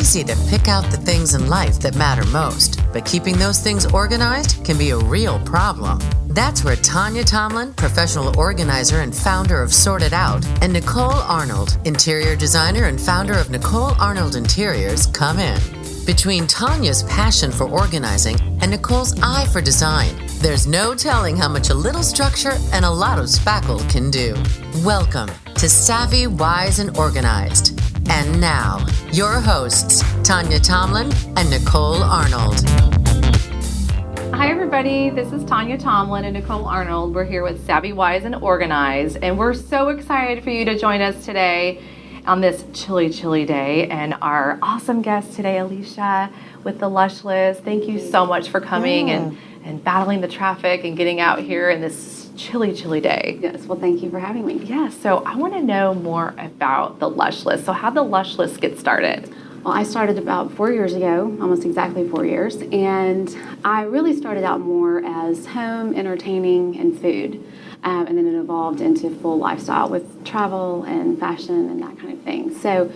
easy to pick out the things in life that matter most, but keeping those things organized can be a real problem. That's where Tanya Tomlin, professional organizer and founder of Sort It Out, and Nicole Arnold, interior designer and founder of Nicole Arnold Interiors, come in. Between Tanya's passion for organizing and Nicole's eye for design, there's no telling how much a little structure and a lot of spackle can do. Welcome to Savvy, Wise, and Organized. And now, your hosts, Tanya Tomlin and Nicole Arnold. Hi everybody, this is Tanya Tomlin and Nicole Arnold. We're here with Savvy, Wise, and Organized, and we're so excited for you to join us today on this chilly day. And our awesome guest today, Alicia with the Lush List. Thank you so much for coming and battling the traffic and getting out here in this chilly day. Yes, well, thank you for having me. Yeah, so I want to know more about the Lush List. So how did the Lush List get started? Well, I started about 4 years ago, almost exactly 4 years, and I really started out more as home, entertaining, and food, and then it evolved into full lifestyle with travel and fashion and that kind of thing. So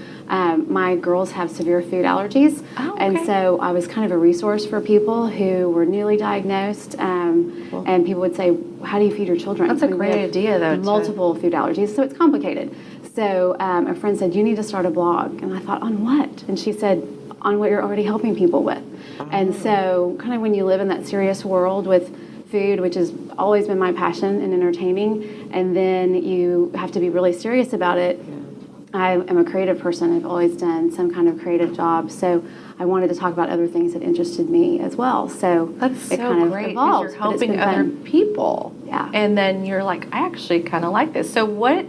my girls have severe food allergies, and so I was kind of a resource for people who were newly diagnosed, and people would say, how do you feed your children? That's a great idea, though. Multiple food allergies, so it's complicated. So a friend said, you need to start a blog. And I thought, on what? And she said, on what you're already helping people with. And so kind of when you live in that serious world with food, which has always been my passion and entertaining, and then you have to be really serious about it. I am a creative person. I've always done some kind of creative job. So I wanted to talk about other things that interested me as well. So that's it so kind of great, evolved. You're helping other people. Yeah. And then you're like, I actually kind of like this. So what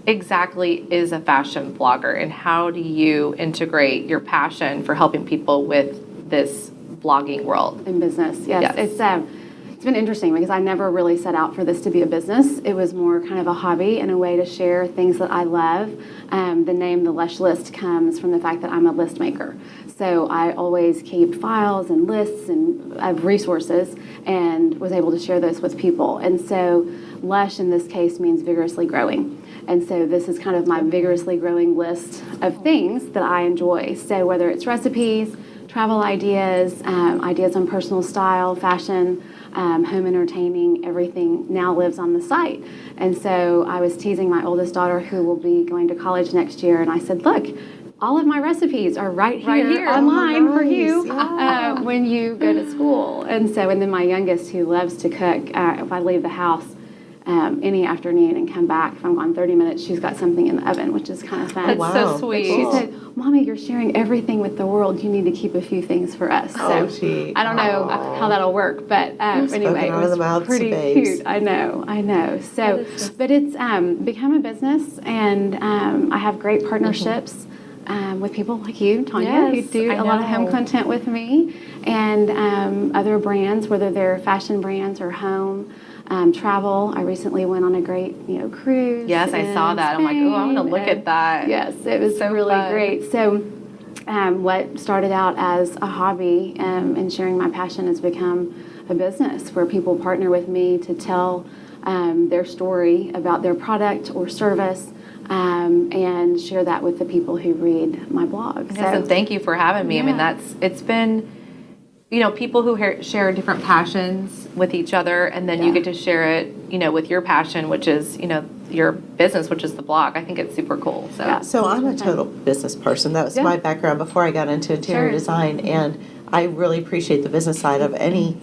exactly is a fashion blogger, and how do you integrate your passion for helping people with this blogging world? In business, yes. It's been interesting because I never really set out for this to be a business. It was more kind of a hobby and a way to share things that I love. The name The Lush List comes from the fact that I'm a list maker. So I always keep files and lists and of resources and was able to share those with people. And so Lush in this case means vigorously growing. And so this is kind of my vigorously growing list of things that I enjoy. So whether it's recipes, travel ideas, ideas on personal style, fashion, home entertaining, everything now lives on the site. And so I was teasing my oldest daughter, who will be going to college next year, and I said, look, all of my recipes are right here online for you when you go to school. And then my youngest, who loves to cook, if I leave the house any afternoon and come back, if I'm gone 30 minutes, she's got something in the oven, which is kind of fun. That's so sweet. She said, Mommy, you're sharing everything with the world. You need to keep a few things for us. So I don't know how that'll work, but anyway, it was pretty cute. I know. So, but it's become a business, and I have great partnerships with people like you, Tanya, who do a lot of home content with me, and other brands, whether they're fashion brands or home. Travel. I recently went on a great, cruise. Yes, I saw that. Spain, I'm like, oh, I'm going to look at that. Yes, it was so really great. So, what started out as a hobby and sharing my passion has become a business where people partner with me to tell their story about their product or service. And share that with the people who read my blog. Yes, and thank you for having me. I mean, it's been, people who share different passions with each other, and then you get to share it, with your passion, which is, your business, which is the blog. I think it's super cool. So I'm a total business person. That was my background before I got into interior design, and I really appreciate the business side of any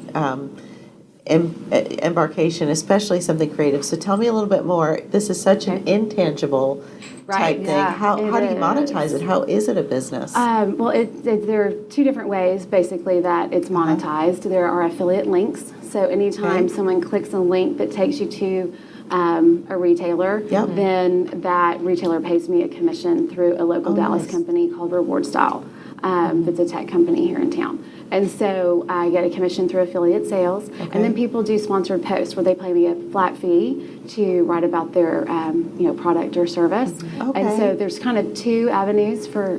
embarkation, especially something creative. So tell me a little bit more. This is such an intangible type thing. How do you monetize it? How is it a business? Well, there are two different ways, basically, that it's monetized. There are affiliate links. So anytime someone clicks a link that takes you to a retailer, then that retailer pays me a commission through a local Dallas company called Reward Style. That's a tech company here in town. And so I get a commission through affiliate sales. And then people do sponsored posts where they pay me a flat fee to write about their product or service. And so there's kind of two avenues for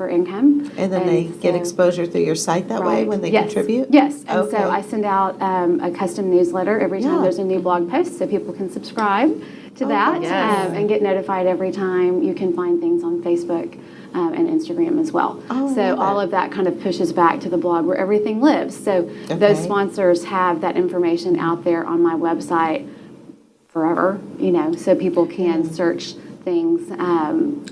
income. And then they get exposure through your site that way when they contribute? Yes. And so I send out a custom newsletter every time there's a new blog post, so people can subscribe to that yes. and get notified every time. You can find things on Facebook and Instagram as well. So all of that kind of pushes back to the blog where everything lives. So those sponsors have that information out there on my website forever, so people can search things.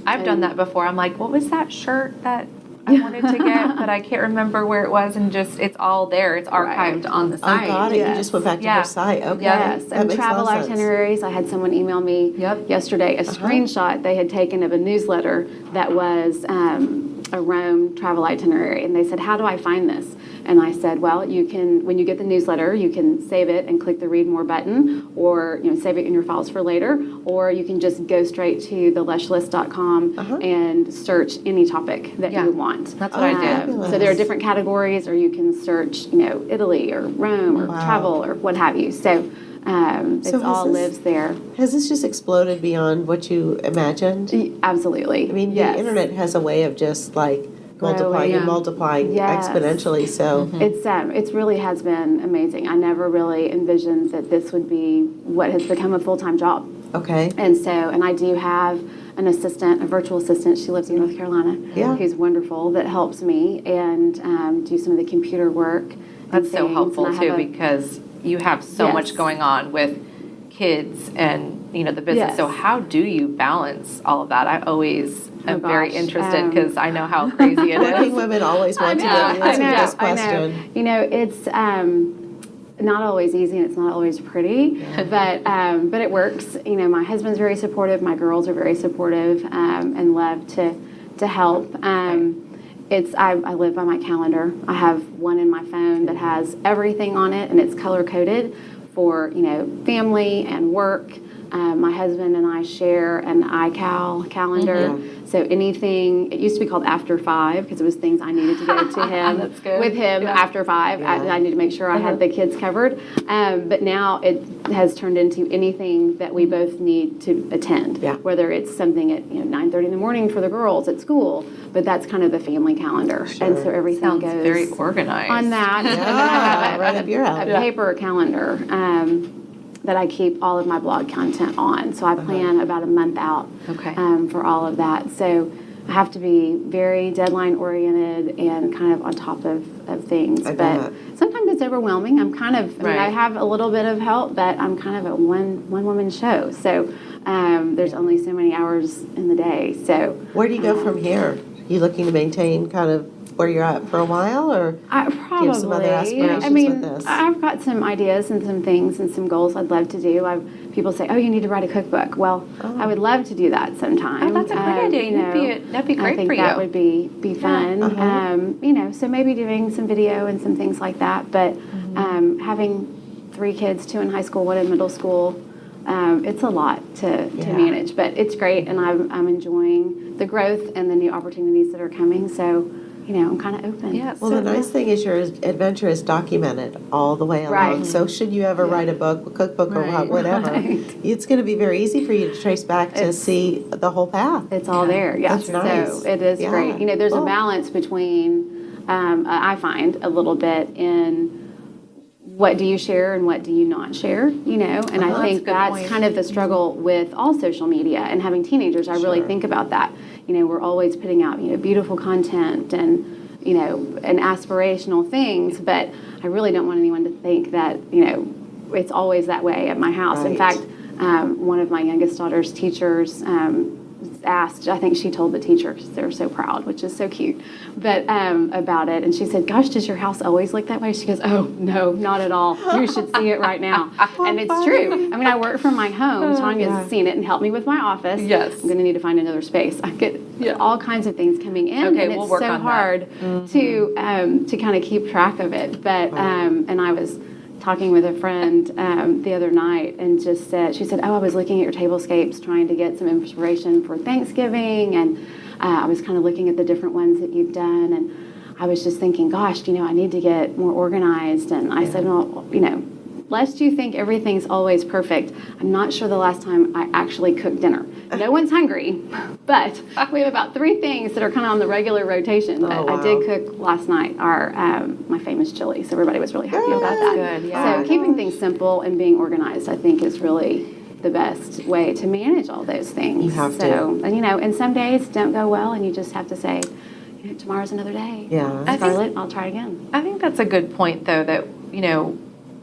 I've done that before. I'm like, what was that shirt that I wanted to get, but I can't remember where it was, and it's all there. It's archived on the site. I got it. Yes. You just went back to your site. Okay. Yes, That and makes travel a lot of sense. itineraries. I had someone email me yesterday a screenshot they had taken of a newsletter that was a Rome travel itinerary, and they said, "How do I find this?" And I said, "Well, you can, when you get the newsletter, you can save it and click the Read More button, or save it in your files for later, or you can just go straight to the lushlist.com and search any topic that you want." That's what I did. So there are different categories, or you can search, Italy or Rome or travel or what have you. So it all lives there. Has this just exploded beyond what you imagined? Absolutely. I mean, yes. the internet has a way of just like multiplying and multiplying Yes. exponentially. So It's really has been amazing. I never really envisioned that this would be what has become a full-time job. okay. And I do have an assistant, a virtual assistant. She lives in North Carolina. Yeah. Who's wonderful, that helps me and do some of the computer work. That's so things. helpful And I too, have because you have so Yes. much going on with kids and the business. Yes. So how do you balance all of that? I always am very gosh, interested because I know how crazy it Working is. women always want to know the answer to this question. I know. It's not always easy and it's not always pretty, but it works. My husband's very supportive. My girls are very supportive and love to help. I live by my calendar. I have one in my phone that has everything on it, and it's color coded for family and work. My husband and I share an iCal calendar. So anything, it used to be called After 5 because it was things I needed to go to him That's good. with him after 5. I need to make sure I had the kids covered. But now it has turned into anything that we both need to attend, whether it's something at 9:30 in the morning for the girls at school. But that's kind of the family calendar, and so everything Sounds goes very organized. on that. And then I have right up your alley. a paper calendar that I keep all of my blog content on. So I plan about a month out for all of that. So I have to be very deadline oriented and kind of on top of things. But sometimes it's overwhelming. I'm kind of, I have a little bit of help, but I'm kind of a one woman show. So there's only so many hours in the day. So where do you go from here? You looking to maintain kind of where you're at for a while, or probably. do you have some other aspirations with this? I've got some ideas and some things and some goals I'd love to do. People say, "Oh, you need to write a cookbook." Well, I would love to do that sometime. Oh, that's a great idea. That'd be great I think for you. that would be fun. So maybe doing some video and some things like that. But having 3 kids, 2 in high school, 1 in middle school, it's a lot to manage. But it's great, and I'm enjoying the growth and the new opportunities that are coming. So I'm kind of open. Yeah. Well, the nice thing is your adventure is documented all the way along. Right. So should you ever write a book, a cookbook, or whatever, it's going to be very easy for you to trace back to see the whole path. It's all there. Yeah. That's nice. So it is great. There's a balance between, I find a little bit in what do you share and what do you not share, and I think that's kind of the struggle with all social media and having teenagers. I really think about that. We're always putting out, beautiful content and, and aspirational things, but I really don't want anyone to think that, it's always that way at my house. Right. In fact, one of my youngest daughter's teachers asked, I think she told the teacher, because they're so proud, which is so cute, but about it. And she said, "Gosh, does your house always look that way?" She goes, "Oh, no, not at all. You should see it right now." And it's true. I mean, I work from my home. Tanya's seen it and helped me with my office. Yes. I'm going to need to find another space. I get all kinds of things coming in. Okay, and we'll it's work so on that. hard to kind of keep track of it. But, and I was talking with a friend the other night and just said, she said, "Oh, I was looking at your tablescapes trying to get some inspiration for Thanksgiving, and I was kind of looking at the different ones that you've done, and I was just thinking, gosh, I need to get more organized." And I said, "Well, lest you think everything's always perfect, I'm not sure the last time I actually cooked dinner. No one's hungry, but we have about 3 things that are kind of on the regular rotation. But I did cook last night my famous chili, so everybody was really happy about that. Good, yeah. So keeping things simple and being organized, I think, is really the best way to manage all those things. You have so, to. And, and some days don't go well, and you just have to say, tomorrow's another day. Yeah. Scarlett, I'll try again. I think that's a good point, though, that,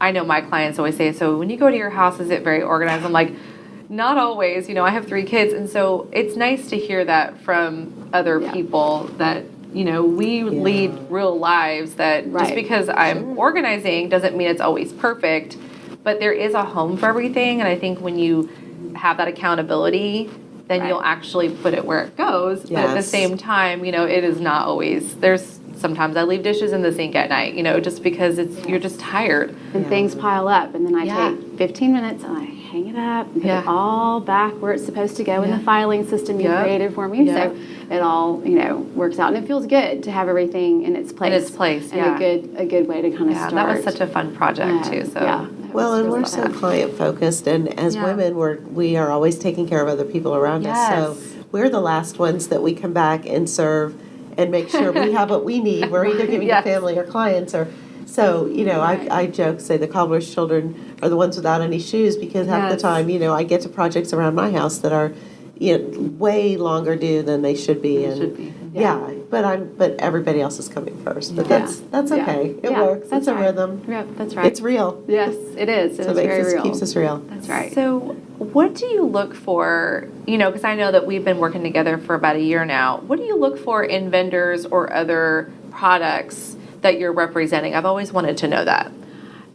I know my clients always say, so when you go to your house, is it very organized? I'm like, not always. I have 3 kids, and so it's nice to hear that from other people that, we lead real lives, that just because I'm organizing doesn't mean it's always perfect, but there is a home for everything, and I think when you have that accountability, then you'll actually put it where it goes. But at the same time, it is not always. Sometimes I leave dishes in the sink at night, just because you're just tired. And things pile up, and then I take 15 minutes and I hang it up and put it all back where it's supposed to go in the filing system you created for me. So it all, works out. And it feels good to have everything in its place. And a good way to kind of start. That was such a fun project, too. So. Well, and we're so client focused, and as women, we are always taking care of other people around us. So we're the last ones that we come back and serve and make sure we have what we need. We're either giving to family or clients, or so. I joke, say the cobbler's children are the ones without any shoes, because half the time, I get to projects around my house that are, way longer due than they should be. But everybody else is coming first. But that's okay. It works. It's a rhythm. Yeah, that's right. It's real. Yes, it is. It's very real. Keeps us real. That's right. So what do you look for, because I know that we've been working together for about a year now. What do you look for in vendors or other products that you're representing? I've always wanted to know that.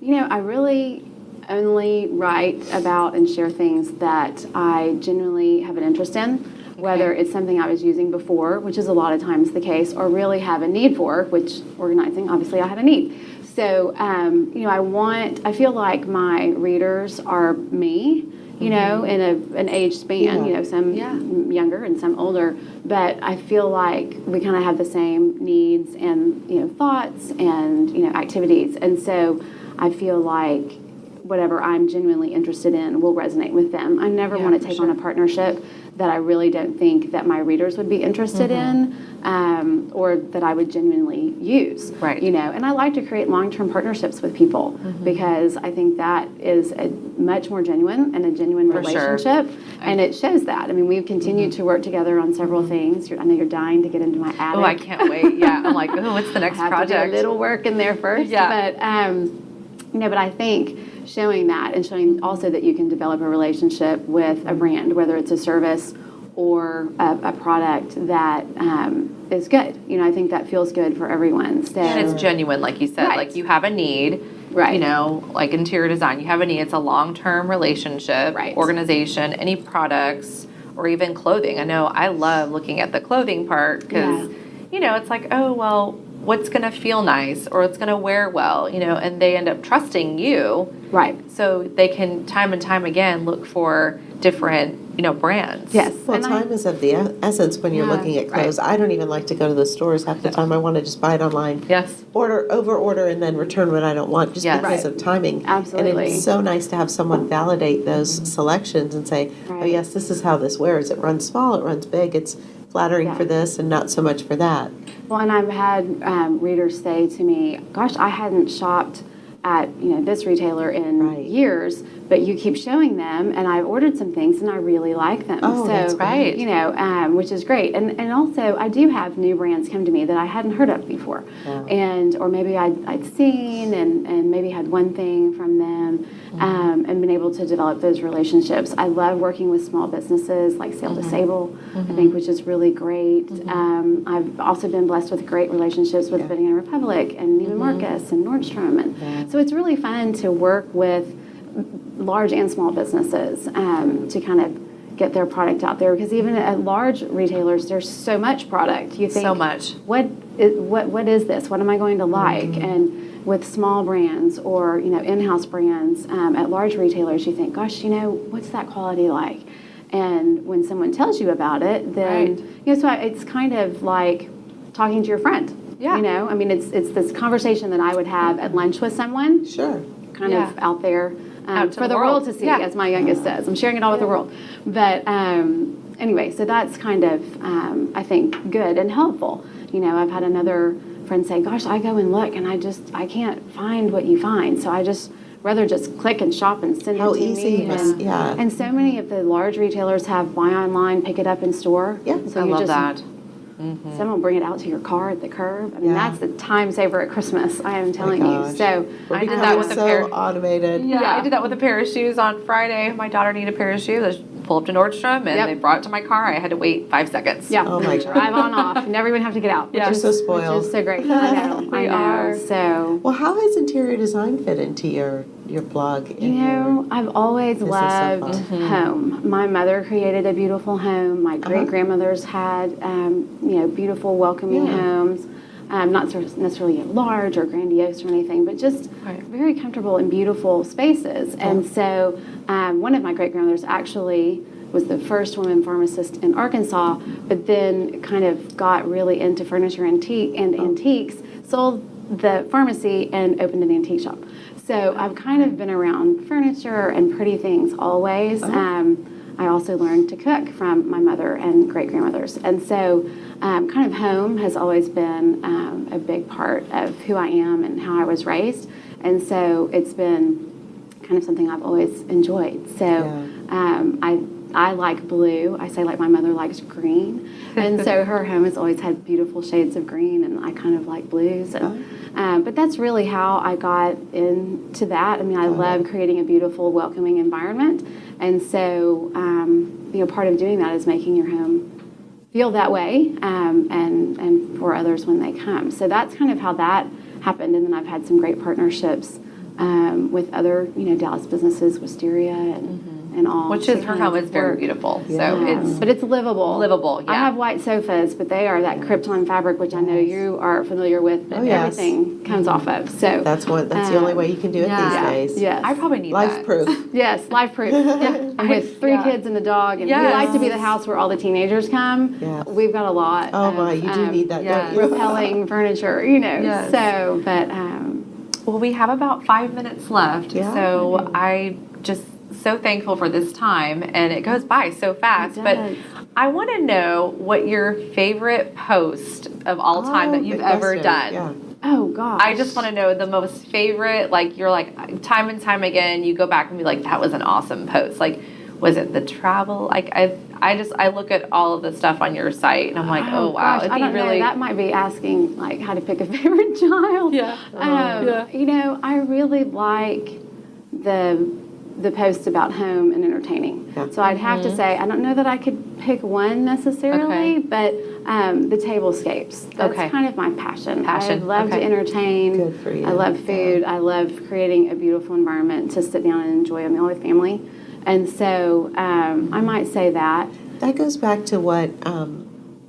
I really only write about and share things that I genuinely have an interest in, whether it's something I was using before, which is a lot of times the case, or really have a need for, which organizing, obviously I have a need. So, I feel like my readers are me, in an age span, some younger and some older, but I feel like we kind of have the same needs and, thoughts and, activities. And so I feel like whatever I'm genuinely interested in will resonate with them. I never want to take on a partnership that I really don't think that my readers would be interested in, or that I would genuinely use. Right. And I like to create long-term partnerships with people, because I think that is a much more genuine and a genuine relationship, and it shows that. I mean, we've continued to work together on several things. I know you're dying to get into my attic. Oh, I can't wait. Yeah, I'm like, what's the next project? To do a little work in there first. Yeah. But I think showing that, and showing also that you can develop a relationship with a brand, whether it's a service or a product that is good. I think that feels good for everyone. So, and it's genuine, like you said. Like, you have a need. Right. Like interior design, you have a need. It's a long-term relationship. Right. Organization, any products, or even clothing. I know I love looking at the clothing part, because, it's like, oh, well, what's going to feel nice, or it's going to wear well, and they end up trusting you. Right. So they can, time and time again, look for different, brands. Yes. Well, time is of the essence when you're looking at clothes. I don't even like to go to the stores half the time. I want to just buy it online. Yes. Order, and then return what I don't want, just because of timing. Absolutely. And it's so nice to have someone validate those selections and say, oh, yes, this is how this wears. It runs small, it runs big, it's flattering for this and not so much for that. Well, and I've had readers say to me, gosh, I hadn't shopped at this retailer in years, but you keep showing them, and I've ordered some things and I really like them. Oh, so, that's great. Which is great. And also I do have new brands come to me that I hadn't heard of before. Yeah. Or maybe I'd seen and maybe had one thing from them, and been able to develop those relationships. I love working with small businesses like Sale to Sable, I think, which is really great. I've also been blessed with great relationships with Banana Republic and Neiman Marcus and Nordstrom. And so it's really fun to work with large and small businesses to kind of get their product out there, because even at large retailers, there's so much product. You think, so much. What is this? What am I going to like? And with small brands or in-house brands at large retailers, you think, gosh, what's that quality like? And when someone tells you about it, then so it's kind of like talking to your friend. Yeah. I mean, it's this conversation that I would have at lunch with someone. Sure. Kind of out there for the world to see, as my youngest says. I'm sharing it all with the world. But anyway, so that's kind of, I think, good and helpful. I've had another friend say, gosh, I go and look and I can't find what you find. So I just rather just click and shop and send How it to easy me. it must- yeah. And so many of the large retailers have buy online, pick it up in store. Yeah. So I you love just, that. Someone will bring it out to your car at the curb. I mean, Yeah. that's the time saver at Christmas, I am telling you. gosh. So We're I did that becoming with a so pair. automated. Yeah, I did that with a pair of shoes on Friday. My daughter needed a pair of shoes. I just pulled up to Nordstrom and Yep. they brought it to my car. I had to wait 5 seconds. yeah, Oh my God. drive on off. Never even have to get out. Yeah. which We're is, so spoiled. Which is so great. I know. We I know. are. So. Well, how has interior design fit into your blog? You know, I've always so loved far. home. My mother created a beautiful home. My Uh-huh. great grandmothers had, beautiful, welcoming Yeah. homes. Not sort of necessarily large or grandiose or anything, but just Right. very comfortable and beautiful spaces. And so, one of my great grandmothers actually was the first woman pharmacist in Arkansas, but then kind of got really into furniture antiques, sold the pharmacy, and opened an antique shop. So I've kind of been around furniture and pretty things always. I also learned to cook from my mother and great grandmothers. And so kind of home has always been a big part of who I am and how I was raised. And so it's been kind of something I've always enjoyed. So I like blue. I say like my mother likes green. And so her home has always had beautiful shades of green, and I kind of like blues. And, but that's really how I got into that. I mean, I love creating a beautiful, welcoming environment. And so, part of doing that is making your home feel that way, and for others when they come. So that's kind of how that happened. And then I've had some great partnerships with other, Dallas businesses, Wisteria and all. Which to is, her kind home of is very work. beautiful. Yeah. So it's But it's livable. livable, I yeah. have white sofas, but they are that Krypton fabric, which I know you are familiar with, that Oh, yes. everything comes off of. So That's the only way you can do it yeah. these days. Yes. I probably need Life that. proof. Yes, life proof. And with three kids and a dog, and we Yes. like to be the house where all the teenagers come. Yes. We've got a lot. Oh of, my, you do need that, yes. don't you? repelling furniture, Yes. So, but Well, we have about 5 minutes left. Yeah. So I just so thankful for this time, and it goes by so fast. It But does. I want to know what your favorite post of all time that you've good ever question. done. Yeah. oh gosh, I just want to know the most favorite, like you're like time and time again, you go back and be like, that was an awesome post. Like, was it the travel? Like I look at all of the stuff on your site and I'm like, oh wow, gosh, it'd I be don't really know. That might be asking like how to pick a favorite child. Yeah. I really like the posts about home and entertaining. Yeah. So I'd have to say I don't know that I could pick one necessarily, Okay. but the tablescapes. That's Okay. kind of my passion. Passion, I love to okay. entertain. Good for you. I love food. I love creating a beautiful environment to sit down and enjoy a meal with family. And so I might say that. That goes back to what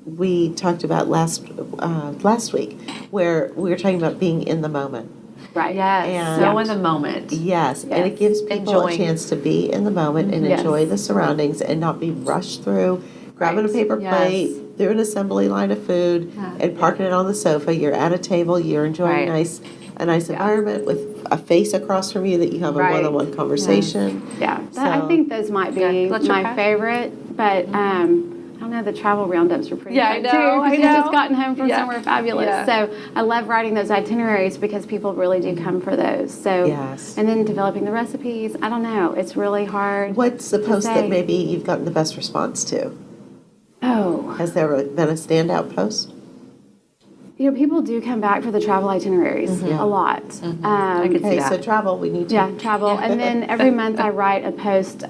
we talked about last week, where we were talking about being in the moment. Right. yes, And- so in the moment. Yes, and it Yes. gives people Enjoying. a chance to be in the moment and Yes. enjoy the surroundings and not be rushed through, grabbing a Right. paper Yes. plate, through an assembly line of food, and parking it on the sofa. You're at a table, you're enjoying Right. a nice environment with a face across from you that you have a Right. one-on-one conversation. Yeah, I So- think those might be Yeah, that's your my passion. favorite, but I don't know, the travel roundups are pretty Yeah, I fun know, too, I because you've just know. gotten home from Yeah. somewhere fabulous. Yeah. So I love writing those itineraries because people really do come for those. So, Yes. and then developing the recipes, I don't know, it's really hard. What's the to post say. that maybe you've gotten the best response to? Oh, Has there been a standout post? people do come back for the travel itineraries Yeah. a lot. I could see Okay, that. so travel, we need to. Yeah, travel. And then every month I write a post,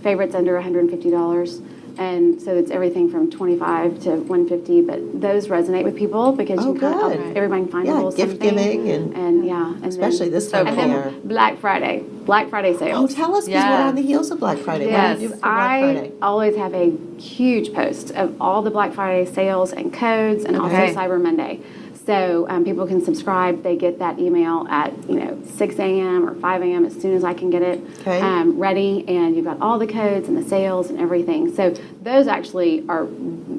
favorites under $150. And so it's everything from $25 to $150, but those resonate with people because Oh, you kind of, good. everybody can find a Yeah, little gift something. giving and yeah, and especially then, this time and of year. then Black Friday Oh, sales. tell us, because Yes. we're on the heels of Black Friday. Yes, What do you do for Black I Friday? always have a huge post of all the Black Friday sales and codes, and Okay. also Cyber Monday. So people can subscribe. They get that email at 6 a.m. or 5 a.m. as soon as I can get it Okay. ready, and you've got all the codes and the sales and everything. So those actually are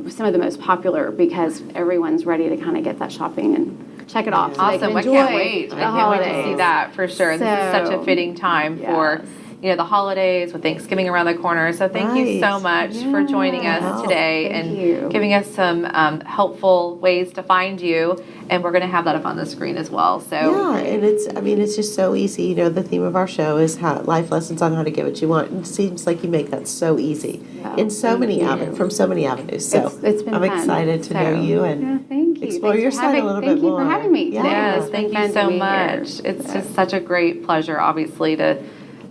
some of the most popular because everyone's ready to kind of get that shopping and check it off. So they can Awesome. I enjoy can't wait. the I can't wait to see holidays. that for sure. This is such a So, fitting time for yes. the holidays with Thanksgiving around the corner. So thank you so much for joining us today and giving us some helpful ways to find you. And we're going to have that up on the screen as well. So yeah, and it's just so easy. The theme of our show is life lessons on how to get what you want. And it seems like you make that so easy in so many from so many avenues. So it's been I'm fun. excited to know you and thank you. explore your side a little bit more. Thank you for having me. Yes, thank you so much. It's just such a great pleasure, obviously, to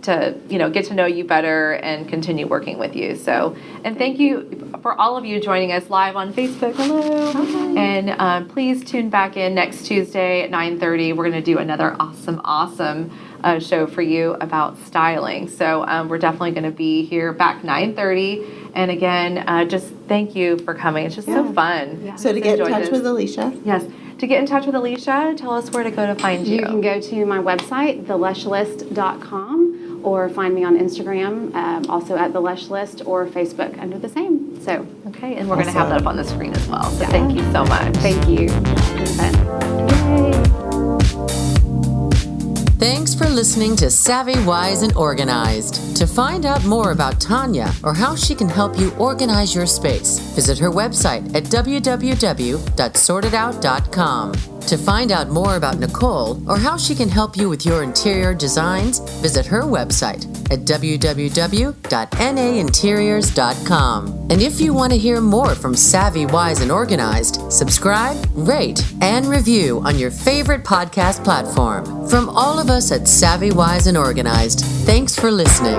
get to know you better and continue working with you. So, and thank you for all of you joining us live on Facebook. Hello. Hi. And please tune back in next Tuesday at 9:30. We're going to do another awesome show for you about styling. So we're definitely going to be here back 9:30. And again, just thank you for coming. It's just so fun. Yeah. So to get in touch with Alicia. Yes. To get in touch with Alicia, tell us where to go to find you. You can go to my website, thelushlist.com, or find me on Instagram, also at The Lush List, or Facebook under the same. So, okay, and we're going to have that up on the screen as well. So thank you so much. Thank you. It's been fun. Yay. Thanks for listening to Savvy, Wise, and Organized. To find out more about Tanya or how she can help you organize your space, visit her website at www.sortedout.com. To find out more about Nicole or how she can help you with your interior designs, visit her website at www.nainteriors.com. And if you want to hear more from Savvy, Wise, and Organized, subscribe, rate, and review on your favorite podcast platform. From all of us at Savvy, Wise, and Organized, thanks for listening.